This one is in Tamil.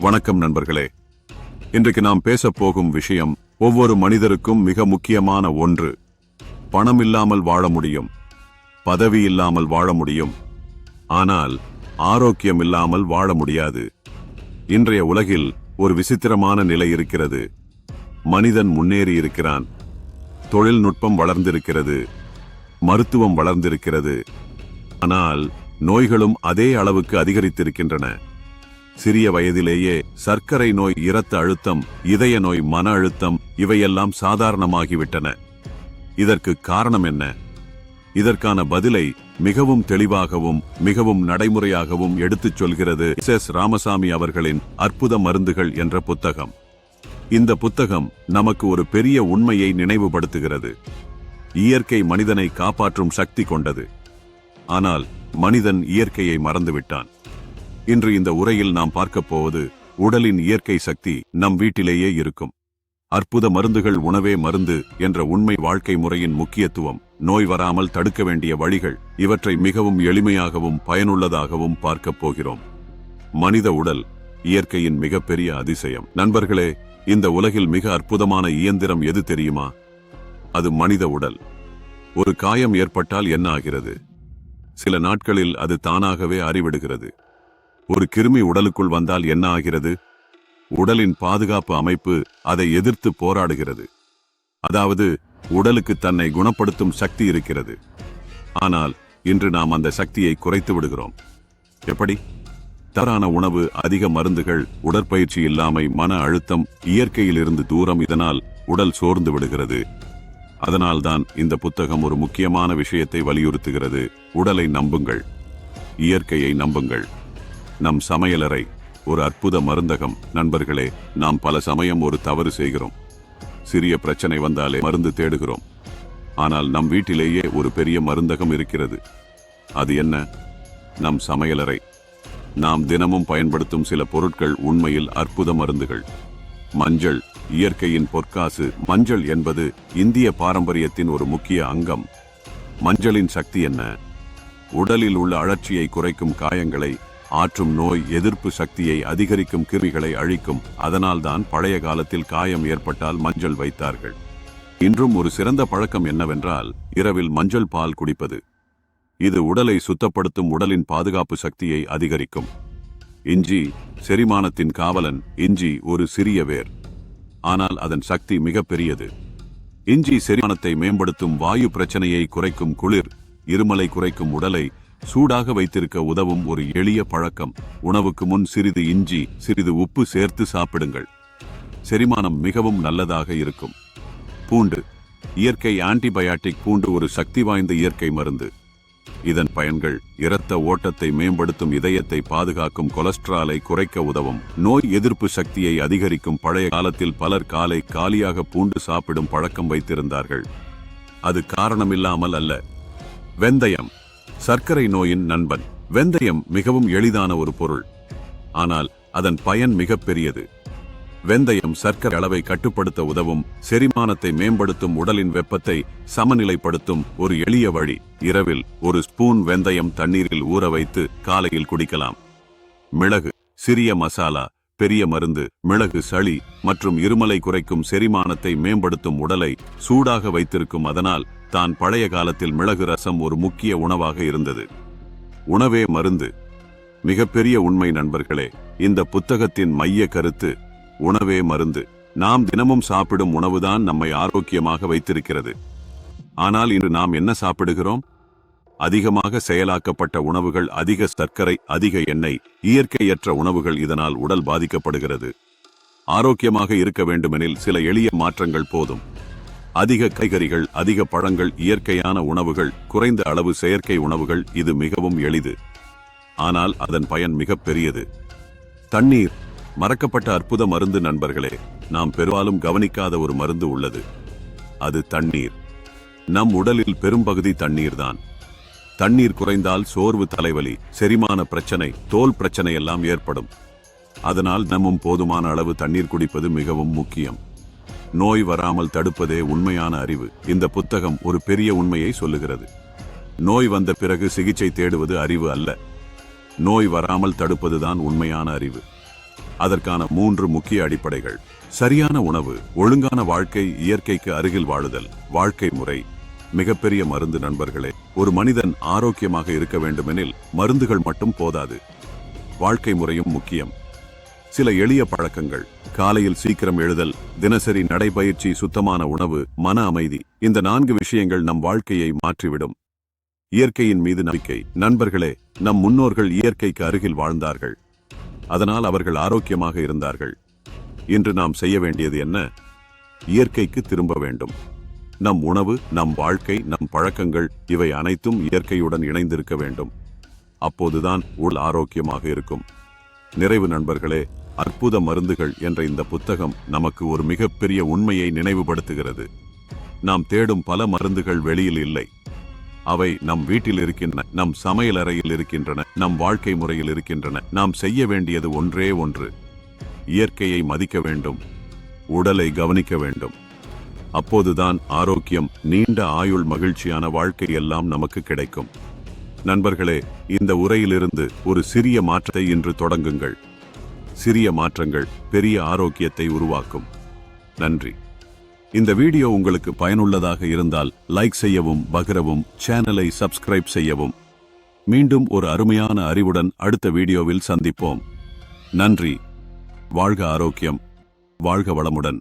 வணக்கம் நண்பர்களே. இன்றைக்கு நாம் பேசப் போகும் விஷயம் ஒவ்வொரு மனிதருக்கும் மிக முக்கியமான ஒன்று. பணம் இல்லாமல் வாழ முடியும், பதவி இல்லாமல் வாழ முடியும், ஆனால் ஆரோக்கியம் இல்லாமல் வாழ முடியாது. இன்றைய உலகில் ஒரு விசித்திரமான நிலை இருக்கிறது. மனிதன் முன்னேறி இருக்கிறான், தொழில்நுட்பம் வளர்ந்திருக்கிறது, மருத்துவம் வளர்ந்திருக்கிறது, ஆனால் நோய்களும் அதே அளவுக்கு அதிகரித்திருக்கின்றன. சிறிய வயதிலேயே சர்க்கரை நோய், இரத்த அழுத்தம், இதய நோய், மன அழுத்தம் இவையெல்லாம் சாதாரணமாகிவிட்டன. இதற்கு காரணம் என்ன? இதற்கான பதிலை மிகவும் தெளிவாகவும் மிகவும் நடைமுறையாகவும் எடுத்துச் சொல்கிறது எஸ் ராமசாமி அவர்களின் அற்புத மருந்துகள் என்ற புத்தகம். இந்த புத்தகம் நமக்கு ஒரு பெரிய உண்மையை நினைவுபடுத்துகிறது. இயற்கை மனிதனை காப்பாற்றும் சக்தி கொண்டது, ஆனால் மனிதன் இயற்கையை மறந்துவிட்டான். இன்று இந்த உரையில் நாம் பார்க்கப் போவது உடலின் இயற்கை சக்தி நம் வீட்டிலேயே இருக்கும். அற்புத மருந்துகள், உணவே மருந்து என்ற உண்மை, வாழ்க்கை முறையின் முக்கியத்துவம், நோய் வராமல் தடுக்க வேண்டிய வழிகள், இவற்றை மிகவும் எளிமையாகவும் பயனுள்ளதாகவும் பார்க்கப் போகிறோம். மனித உடல் இயற்கையின் மிகப்பெரிய அதிசயம். நண்பர்களே, இந்த உலகில் மிக அற்புதமான இயந்திரம் எது தெரியுமா? அது மனித உடல். ஒரு காயம் ஏற்பட்டால் என்ன ஆகிறது? சில நாட்களில் அது தானாகவே அறிவிடுகிறது. ஒரு கிருமி உடலுக்குள் வந்தால் என்ன ஆகிறது? உடலின் பாதுகாப்பு அமைப்பு அதை எதிர்த்து போராடுகிறது. அதாவது உடலுக்கு தன்னை குணப்படுத்தும் சக்தி இருக்கிறது. ஆனால் இன்று நாம் அந்த சக்தியை குறைத்து விடுகிறோம். எப்படி? தவறான உணவு, அதிக மருந்துகள், உடற்பயிற்சி இல்லாமை, மன அழுத்தம், இயற்கையிலிருந்து தூரம். இதனால் உடல் சோர்ந்து விடுகிறது. அதனால்தான் இந்த புத்தகம் ஒரு முக்கியமான விஷயத்தை வலியுறுத்துகிறது. உடலை நம்புங்கள், இயற்கையை நம்புங்கள். நம் சமையலறை ஒரு அற்புத மருந்தகம். நண்பர்களே, நாம் பல சமயம் ஒரு தவறு செய்கிறோம். சிறிய பிரச்சனை வந்தாலே மருந்து தேடுகிறோம். ஆனால் நம் வீட்டிலேயே ஒரு பெரிய மருந்தகம் இருக்கிறது. அது என்ன? நம் சமையலறை. நாம் தினமும் பயன்படுத்தும் சில பொருட்கள் உண்மையில் அற்புத மருந்துகள். மஞ்சள், இயற்கையின் பொற்காசு. மஞ்சள் என்பது இந்திய பாரம்பரியத்தின் ஒரு முக்கிய அங்கம். மஞ்சளின் சக்தி என்ன? உடலில் உள்ள அழற்சியை குறைக்கும், காயங்களை ஆற்றும், நோய் எதிர்ப்பு சக்தியை அதிகரிக்கும், கிருமிகளை அழிக்கும். அதனால்தான் பழைய காலத்தில் காயம் ஏற்பட்டால் மஞ்சள் வைத்தார்கள். இன்றும் ஒரு சிறந்த பழக்கம் என்னவென்றால் இரவில் மஞ்சள் பால் குடிப்பது. இது உடலை சுத்தப்படுத்தும், உடலின் பாதுகாப்பு சக்தியை அதிகரிக்கும். இஞ்சி செரிமானத்தின் காவலன். இஞ்சி ஒரு சிறிய வேர், ஆனால் அதன் சக்தி மிக பெரியது. இஞ்சி செரிமானத்தை மேம்படுத்தும், வாயு பிரச்சனையை குறைக்கும், குளிர் இருமலை குறைக்கும், உடலை சூடாக வைத்திருக்க உதவும் ஒரு எளிய பழக்கம். உணவுக்கு முன் சிறிது இஞ்சி, சிறிது உப்பு சேர்த்து சாப்பிடுங்கள். செரிமானம் மிகவும் நல்லதாக இருக்கும். பூண்டு இயற்கை ஆன்டிபயாட்டிக். பூண்டு ஒரு சக்தி வாய்ந்த இயற்கை மருந்து. இதன் பயன்கள் இரத்த ஓட்டத்தை மேம்படுத்தும், இதயத்தை பாதுகாக்கும், கொலஸ்ட்ராலை குறைக்க உதவும், நோய் எதிர்ப்பு சக்தியை அதிகரிக்கும். பழைய காலத்தில் பலர் காலை காலியாக பூண்டு சாப்பிடும் பழக்கம் வைத்திருந்தார்கள். அது காரணமில்லாமல் அல்ல. வெந்தயம் சர்க்கரை நோயின் நண்பன். வெந்தயம் மிகவும் எளிதான ஒரு பொருள், ஆனால் அதன் பயன் மிக பெரியது. வெந்தயம் சர்க்கரை அளவை கட்டுப்படுத்த உதவும், செரிமானத்தை மேம்படுத்தும், உடலின் வெப்பத்தை சமநிலைப்படுத்தும் ஒரு எளிய வழி. இரவில் ஒரு ஸ்பூன் வெந்தயம் தண்ணீரில் ஊற வைத்து காலையில் குடிக்கலாம். மிளகு சிறிய மசாலா, பெரிய மருந்து. மிளகு சளி மற்றும் இருமலை குறைக்கும், செரிமானத்தை மேம்படுத்தும், உடலை சூடாக வைத்திருக்கும். அதனால் தான் பழைய காலத்தில் மிளகு ரசம் ஒரு முக்கிய உணவாக இருந்தது. உணவே மருந்து. மிகப்பெரிய உண்மை நண்பர்களே. இந்த புத்தகத்தின் மைய கருத்து உணவே மருந்து. நாம் தினமும் சாப்பிடும் உணவுதான் நம்மை ஆரோக்கியமாக வைத்திருக்கிறது. ஆனால் இன்று நாம் என்ன சாப்பிடுகிறோம்? அதிகமாக செயலாக்கப்பட்ட உணவுகள், அதிக சர்க்கரை, அதிக எண்ணெய், இயற்கையற்ற உணவுகள். இதனால் உடல் பாதிக்கப்படுகிறது. ஆரோக்கியமாக இருக்க வேண்டுமெனில் சில எளிய மாற்றங்கள் போதும். அதிக காய்கறிகள், அதிக பழங்கள், இயற்கையான உணவுகள், குறைந்த அளவு செயற்கை உணவுகள். இது மிகவும் எளிது, ஆனால் அதன் பயன் மிக பெரியது. தண்ணீர் மறக்கப்பட்ட அற்புத மருந்து நண்பர்களே. நாம் பெரும்பாலும் கவனிக்காத ஒரு மருந்து உள்ளது. அது தண்ணீர். நம் உடலில் பெரும்பகுதி தண்ணீர்தான். தண்ணீர் குறைந்தால் சோர்வு, தலைவலி, செரிமான பிரச்சனை, தோல் பிரச்சனை எல்லாம் ஏற்படும். அதனால் தினமும் போதுமான அளவு தண்ணீர் குடிப்பது மிகவும் முக்கியம். நோய் வராமல் தடுப்பதே உண்மையான அறிவு. இந்த புத்தகம் ஒரு பெரிய உண்மையை சொல்லுகிறது. நோய் வந்த பிறகு சிகிச்சை தேடுவது அறிவு அல்ல. நோய் வராமல் தடுப்பதுதான் உண்மையான அறிவு. அதற்கான 3 முக்கிய அடிப்படைகள்: சரியான உணவு, ஒழுங்கான வாழ்க்கை, இயற்கைக்கு அருகில் வாழுதல். வாழ்க்கை முறை மிகப்பெரிய மருந்து நண்பர்களே. ஒரு மனிதன் ஆரோக்கியமாக இருக்க வேண்டுமெனில் மருந்துகள் மட்டும் போதாது, வாழ்க்கை முறையும் முக்கியம். சில எளிய பழக்கங்கள்: காலையில் சீக்கிரம் எழுதல், தினசரி நடைபயிற்சி, சுத்தமான உணவு, மன அமைதி. இந்த 4 விஷயங்கள் நம் வாழ்க்கையை மாற்றிவிடும். இயற்கையின் மீது நம்பிக்கை நண்பர்களே, நம் முன்னோர்கள் இயற்கைக்கு அருகில் வாழ்ந்தார்கள், அதனால் அவர்கள் ஆரோக்கியமாக இருந்தார்கள். இன்று நாம் செய்ய வேண்டியது என்ன? இயற்கைக்கு திரும்ப வேண்டும். நம் உணவு, நம் வாழ்க்கை, நம் பழக்கங்கள் இவை அனைத்தும் இயற்கையுடன் இணைந்திருக்க வேண்டும். அப்போதுதான் உடல் ஆரோக்கியமாக இருக்கும். நிறைவு நண்பர்களே, அற்புத மருந்துகள் என்ற இந்த புத்தகம் நமக்கு ஒரு மிகப்பெரிய உண்மையை நினைவுபடுத்துகிறது. நாம் தேடும் பல மருந்துகள் வெளியில் இல்லை. அவை நம் வீட்டில் இருக்கின்றன, நம் சமையலறையில் இருக்கின்றன, நம் வாழ்க்கை முறையில் இருக்கின்றன. நாம் செய்ய வேண்டியது ஒன்றே ஒன்று: இயற்கையை மதிக்க வேண்டும், உடலை கவனிக்க வேண்டும். அப்போதுதான் ஆரோக்கியம், நீண்ட ஆயுள், மகிழ்ச்சியான வாழ்க்கை எல்லாம் நமக்கு கிடைக்கும். நண்பர்களே, இந்த உரையிலிருந்து ஒரு சிறிய மாற்றத்தை இன்று தொடங்குங்கள். சிறிய மாற்றங்கள் பெரிய ஆரோக்கியத்தை உருவாக்கும். நன்றி. இந்த வீடியோ உங்களுக்கு பயனுள்ளதாக இருந்தால் லைக் செய்யவும், பகிரவும், சேனலை சப்ஸ்கிரைப் செய்யவும். மீண்டும் ஒரு அருமையான அறிவுடன் அடுத்த வீடியோவில் சந்திப்போம். நன்றி. வாழ்க ஆரோக்கியம், வாழ்க வளமுடன்.